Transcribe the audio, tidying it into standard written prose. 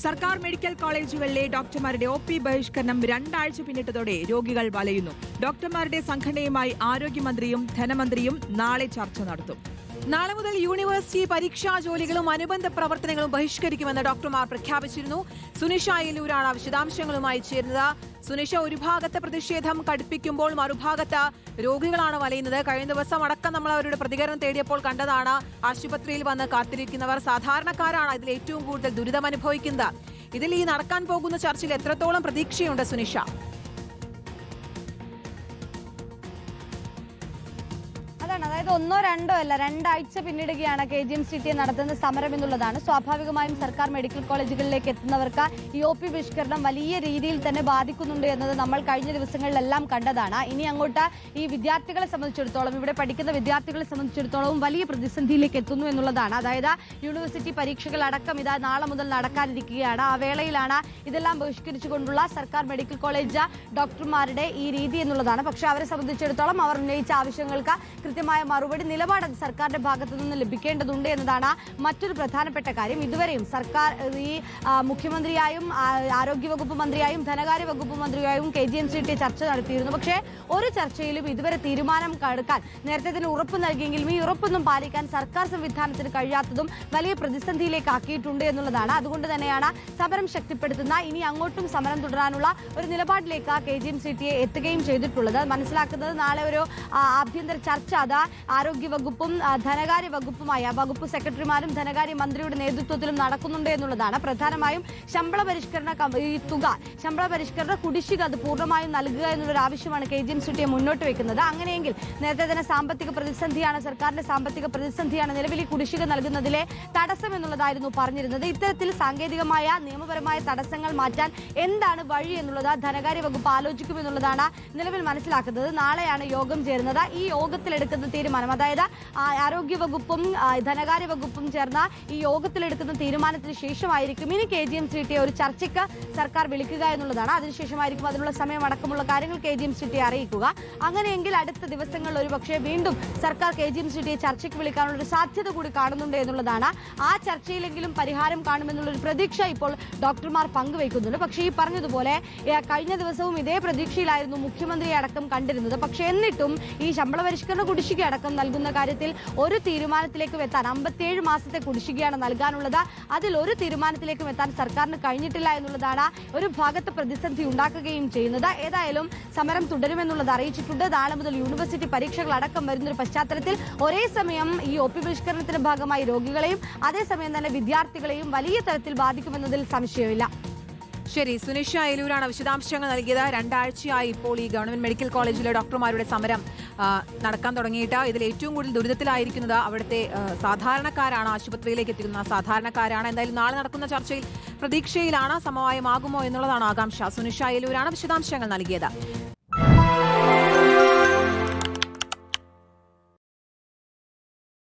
സർക്കാർ മെഡിക്കൽ കോളേജുകളിലെ ഡോക്ടർമാരുടെ OP ബഹിഷ്കരണം 2 ആഴ്ച പിന്നിട്ടതോടെ രോഗികൾ വലയുന്നു. ഡോക്ടർമാരുടെ സംഘടനയുമായി ആരോഗ്യമന്ത്രിയും ധനമന്ത്രിയും നാളെ ചർച്ച നടത്തും. നാളെ മുതൽ യൂണിവേഴ്സിറ്റി പരീക്ഷാ ജോലികളും അനുബന്ധ പ്രവർത്തനങ്ങളും ബഹിഷ്കരിക്കുമെന്ന് ഡോക്ടർമാർ പ്രഖ്യാപിച്ചിരുന്നു. സുനിഷ അയലൂരാണ് വിശദാംശങ്ങളുമായി ചേരുന്നത്. സുനിഷ, ഒരു ഭാഗത്ത് പ്രതിഷേധം കടുപ്പിക്കുമ്പോൾ മറുഭാഗത്ത് രോഗികളാണ് വലയുന്നത്. കഴിഞ്ഞ ദിവസം അടക്കം നമ്മൾ അവരുടെ പ്രതികരണം തേടിയപ്പോൾ കണ്ടതാണ്. ആശുപത്രിയിൽ വന്ന് കാത്തിരിക്കുന്നവർ സാധാരണക്കാരാണ് ഇതിൽ ഏറ്റവും കൂടുതൽ ദുരിതം അനുഭവിക്കുന്നത്. ഇതിൽ ഈ നടക്കാൻ പോകുന്ന ചർച്ചയിൽ എത്രത്തോളം പ്രതീക്ഷയുണ്ട് സുനിഷ? അതായത് ഒന്നോ രണ്ടോ അല്ല, 2 ആഴ്ച പിന്നിടുകയാണ് KGMCT നടത്തുന്ന സമരം എന്നുള്ളതാണ്. സ്വാഭാവികമായും സർക്കാർ മെഡിക്കൽ കോളേജുകളിലേക്ക് എത്തുന്നവർക്ക് ഈ OP ബഹിഷ്കരണം വലിയ രീതിയിൽ തന്നെ ബാധിക്കുന്നുണ്ട് എന്നത് നമ്മൾ കഴിഞ്ഞ ദിവസങ്ങളിലെല്ലാം കണ്ടതാണ്. ഇനി അങ്ങോട്ട് ഈ വിദ്യാർത്ഥികളെ സംബന്ധിച്ചിടത്തോളം, ഇവിടെ പഠിക്കുന്ന വിദ്യാർത്ഥികളെ സംബന്ധിച്ചിടത്തോളം വലിയ പ്രതിസന്ധിയിലേക്ക് എത്തുന്നു എന്നുള്ളതാണ്. അതായത് യൂണിവേഴ്സിറ്റി പരീക്ഷകൾ അടക്കം ഇതാ നാളെ മുതൽ നടക്കാനിരിക്കുകയാണ്. ആ വേളയിലാണ് ഇതെല്ലാം ബഹിഷ്കരിച്ചുകൊണ്ടുള്ള സർക്കാർ മെഡിക്കൽ കോളേജ് ഡോക്ടർമാരുടെ ഈ രീതി എന്നുള്ളതാണ്. പക്ഷെ അവരെ സംബന്ധിച്ചിടത്തോളം അവർ ഉന്നയിച്ച ആവശ്യങ്ങൾക്ക് കൃത്യമായ മറുപടി നിലപാട് സർക്കാരിന്റെ ഭാഗത്തു നിന്ന് ലഭിക്കേണ്ടതുണ്ട് എന്നതാണ് മറ്റൊരു പ്രധാനപ്പെട്ട കാര്യം. ഇതുവരെയും സർക്കാർ ഈ മുഖ്യമന്ത്രിയായും ആരോഗ്യവകുപ്പ് മന്ത്രിയായും ധനകാര്യ വകുപ്പ് മന്ത്രിയായും KGMCT ചർച്ച നടത്തിയിരുന്നു. പക്ഷേ ഒരു ചർച്ചയിലും ഇതുവരെ തീരുമാനം എടുക്കാൻ നേരത്തെ തന്നെ ഉറപ്പ് നൽകിയെങ്കിലും ഈ ഉറപ്പൊന്നും പാലിക്കാൻ സർക്കാർ സംവിധാനത്തിന് കഴിയാത്തതും വലിയ പ്രതിസന്ധിയിലേക്ക് ആക്കിയിട്ടുണ്ട് എന്നുള്ളതാണ്. അതുകൊണ്ട് തന്നെയാണ് സമരം ശക്തിപ്പെടുത്തുന്ന, ഇനി അങ്ങോട്ടും സമരം തുടരാനുള്ള ഒരു നിലപാടിലേക്ക് KGMCT എത്തുകയും ചെയ്തിട്ടുള്ളത്. മനസ്സിലാക്കുന്നത് നാളെ ഒരു ആഭ്യന്തര ചർച്ച അത് ആരോഗ്യ വകുപ്പും ധനകാര്യ വകുപ്പുമായ വകുപ്പ് സെക്രട്ടറിമാരും ധനകാര്യ മന്ത്രിയുടെ നേതൃത്വത്തിലും നടക്കുന്നുണ്ട് എന്നുള്ളതാണ്. പ്രധാനമായും ശമ്പള പരിഷ്കരണ കുടിശ്ശിക അത് പൂർണ്ണമായും നൽകുക എന്നുള്ളൊരു ആവശ്യമാണ് KGMCT മുന്നോട്ട് വെക്കുന്നത്. അങ്ങനെയെങ്കിൽ നേരത്തെ തന്നെ സാമ്പത്തിക പ്രതിസന്ധിയാണ്, സർക്കാരിന്റെ സാമ്പത്തിക പ്രതിസന്ധിയാണ് നിലവിൽ ഈ കുടിശ്ശിക നൽകുന്നതിലെ തടസ്സം എന്നുള്ളതായിരുന്നു പറഞ്ഞിരുന്നത്. ഇത്തരത്തിൽ സാങ്കേതികമായ നിയമപരമായ തടസ്സങ്ങൾ മാറ്റാൻ എന്താണ് വഴി എന്നുള്ളത് ധനകാര്യ വകുപ്പ് ആലോചിക്കുമെന്നുള്ളതാണ് നിലവിൽ മനസ്സിലാക്കുന്നത്. നാളെയാണ് യോഗം ചേരുന്നത്. ഈ യോഗത്തിലെടുക്കുന്ന തീരുമാനം, അതായത് ആരോഗ്യ വകുപ്പും ധനകാര്യ വകുപ്പും ചേർന്ന ഈ യോഗത്തിലെടുക്കുന്ന തീരുമാനത്തിന് ശേഷമായിരിക്കും ഇനി KGMCT ഒരു ചർച്ചയ്ക്ക് സർക്കാർ വിളിക്കുക എന്നുള്ളതാണ്. അതിനുശേഷമായിരിക്കും അതിനുള്ള സമയമടക്കമുള്ള കാര്യങ്ങൾ KGMCT അറിയിക്കുക. അങ്ങനെയെങ്കിൽ അടുത്ത ദിവസങ്ങളിൽ ഒരുപക്ഷെ വീണ്ടും സർക്കാർ KGMCT ചർച്ചയ്ക്ക് വിളിക്കാനുള്ള ഒരു സാധ്യത കൂടി കാണുന്നുണ്ട് എന്നുള്ളതാണ്. ആ ചർച്ചയിലെങ്കിലും പരിഹാരം കാണുമെന്നുള്ളൊരു പ്രതീക്ഷ ഇപ്പോൾ ഡോക്ടർമാർ പങ്കുവയ്ക്കുന്നുണ്ട്. പക്ഷേ ഈ പറഞ്ഞതുപോലെ കഴിഞ്ഞ ദിവസവും ഇതേ പ്രതീക്ഷയിലായിരുന്നു മുഖ്യമന്ത്രിയെ അടക്കം കണ്ടിരുന്നത്. പക്ഷേ എന്നിട്ടും ഈ ശമ്പള പരിഷ്കരണ കുടിശ്ശിക അടക്കം നൽകുന്ന കാര്യത്തിൽ ഒരു തീരുമാനത്തിലേക്കും എത്താൻ 57 മാസത്തെ കുടിശ്ശികയാണ് നൽകാനുള്ളത്. അതിൽ ഒരു തീരുമാനത്തിലേക്കും എത്താൻ സർക്കാരിന് കഴിഞ്ഞിട്ടില്ല എന്നുള്ളതാണ് ഒരു ഭാഗത്ത് പ്രതിസന്ധി ഉണ്ടാക്കുകയും ചെയ്യുന്നത്. ഏതായാലും സമരം തുടരുമെന്നുള്ളത് അറിയിച്ചിട്ടുണ്ട്. നാളെ മുതൽ യൂണിവേഴ്സിറ്റി പരീക്ഷകൾ അടക്കം വരുന്നൊരു പശ്ചാത്തലത്തിൽ ഒരേ സമയം ഈ OP ബഹിഷ്കരണത്തിന്റെ ഭാഗമായി രോഗികളെയും അതേസമയം തന്നെ വിദ്യാർത്ഥികളെയും വലിയ തരത്തിൽ ബാധിക്കുമെന്നതിൽ സംശയമില്ല. ശരി, സുനിഷ അയലൂരാണ് വിശദാംശങ്ങൾ നൽകിയത്. 2 ആഴ്ചയായി ഇപ്പോൾ ഈ ഗവൺമെന്റ് മെഡിക്കൽ കോളേജിലെ ഡോക്ടർമാരുടെ സമരം നടക്കാൻ തുടങ്ങിയിട്ട്. ഇതിൽ ഏറ്റവും കൂടുതൽ ദുരിതത്തിലായിരിക്കുന്നത് അവിടുത്തെ സാധാരണക്കാരാണ്, ആശുപത്രിയിലേക്ക് എത്തിക്കുന്ന സാധാരണക്കാരാണ്. എന്തായാലും നാളെ നടക്കുന്ന ചർച്ചയിൽ പ്രതീക്ഷയിലാണ്. സമവായമാകുമോ എന്നുള്ളതാണ് ആകാംക്ഷ. സുനിഷ അയലൂരാണ് വിശദാംശങ്ങൾ നൽകിയത്.